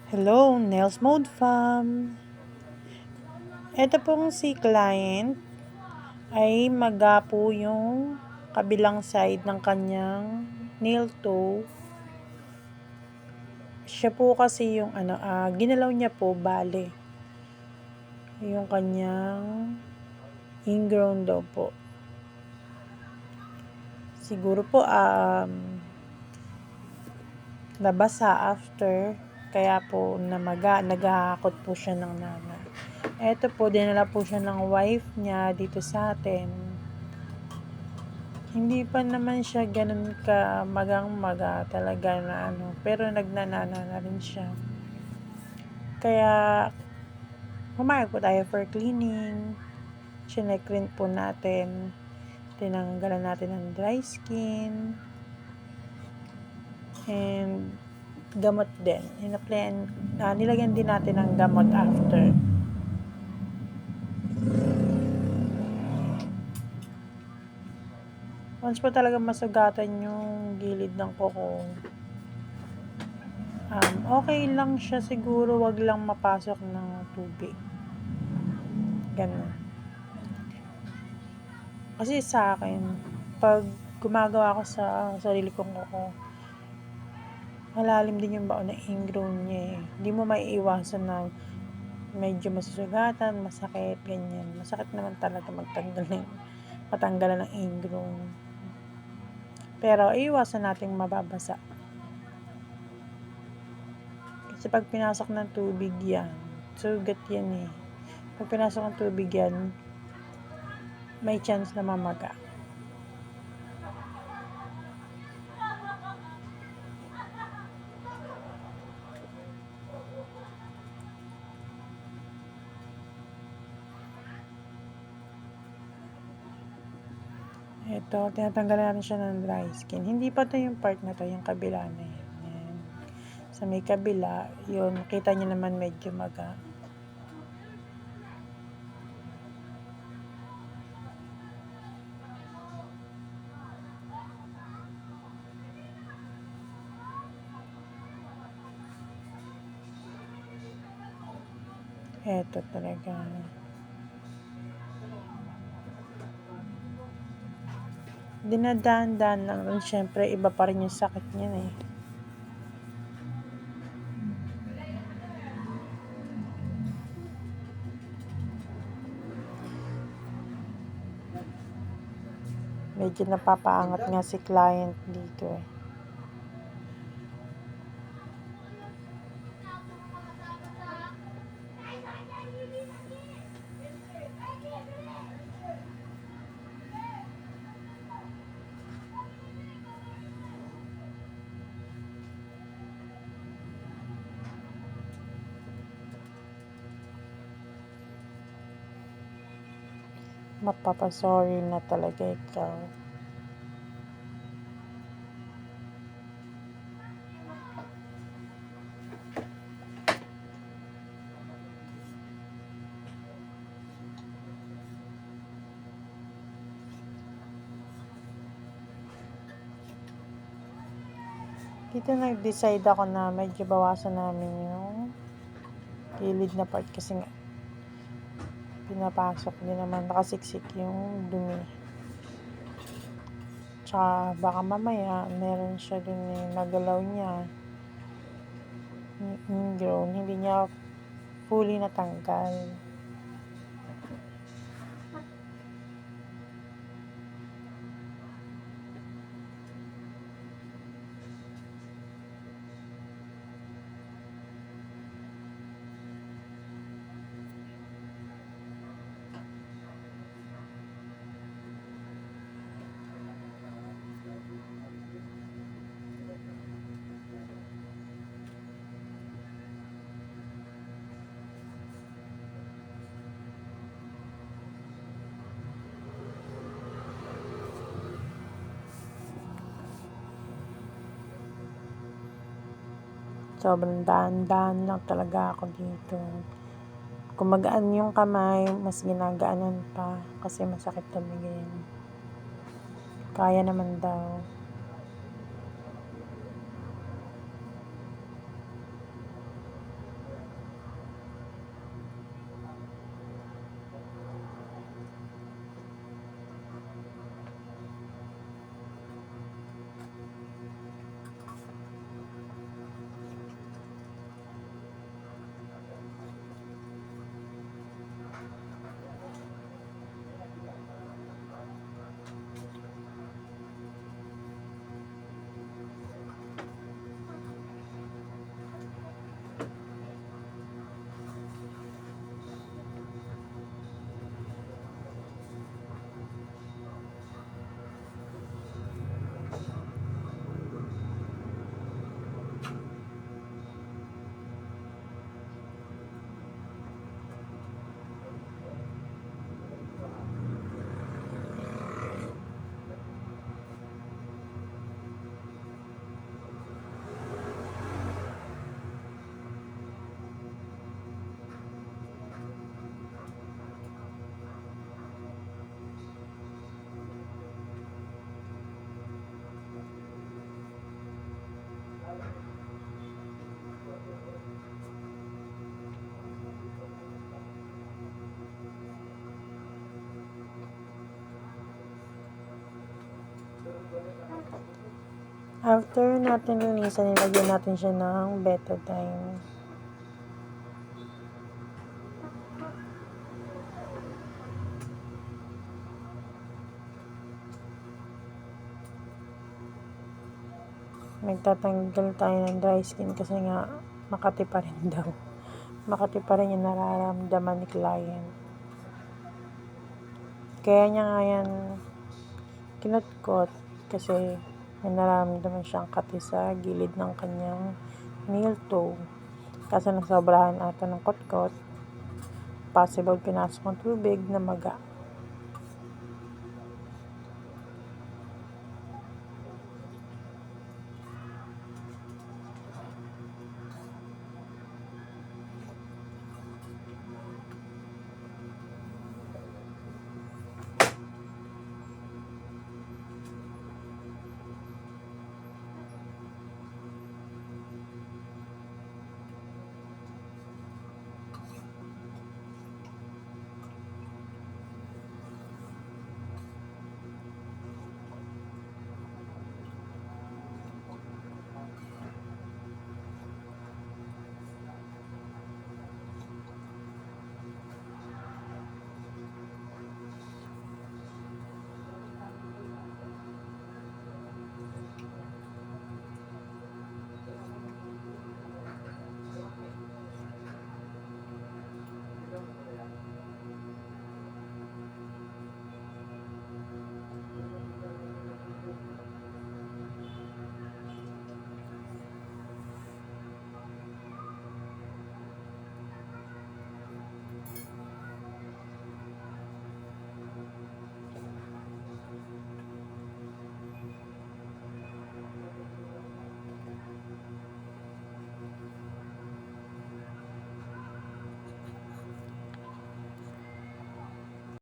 Hello, Nails Mode Fam. Ito pong si client ay magapo yung kabilang side ng kanyang nail toe. Siya po kasi yung ginalaw niya po bale. Yung kanyang ingrown daw po. Siguro po nabasa after kaya po naghahakot po siya ng nana. Ito po, dinala po siya ng wife niya dito sa atin. Hindi pa naman siya ganun ka magang-maga talaga na pero nagnanana na rin siya. Kaya, pumayag po tayo for cleaning. Chinek rin po natin. Tinanggalan natin ng dry skin. And, gamot din. Nilagyan din natin ng gamot after. Once po talaga masugatan yung gilid ng kuko, okay lang siya siguro, wag lang mapasok ng tubig. Ganun. Kasi sa akin, pag gumagawa ako sa sarili kong kuko, malalim din yung baon na ingrown niya eh. Hindi mo maiiwasan na medyo masusugatan, masakit, ganyan. Masakit naman talaga matanggalan ng ingrown. Pero iiwasan nating mababasa. Kasi pag pinasok ng tubig yan, sugat yan eh. Pag pinasok ng tubig yan, may chance na mamaga. Ito, tinatanggalan natin siya ng dry skin. Hindi pa to yung part na to, yung kabila na yan. Yan. Sa may kabila, yun, kita niyo naman medyo maga. Eto talaga. Dinadaan-daan lang. Siyempre, iba pa rin yung sakit niya eh. Medyo napapaangat nga si client dito eh. Mapapasorry na talaga ikaw. Dito nag-decide ako na medyo bawasan namin yung gilid na part kasi nga pinapasok din naman, nakasiksik yung dumi. Tsaka baka mamaya meron siya dun nagalaw niya ingrown, hindi niya fully natanggal. Sobrang daan-daan lang talaga ako dito. Kung magaan yung kamay, mas ginagaanan pa kasi masakit tumingin. Kaya naman daw. After natin linisan, nilagyan natin siya ng Betadine. Nagtatanggal tayo ng dry skin kasi nga makati pa rin daw. Makati pa rin yung nararamdaman ni client. Kaya niya nga yan kinutkot kasi may nararamdaman siyang kati sa gilid ng kanyang nail toe. Kasi nasobrahan ata ng kotkot, possible pinasok ng tubig na maga.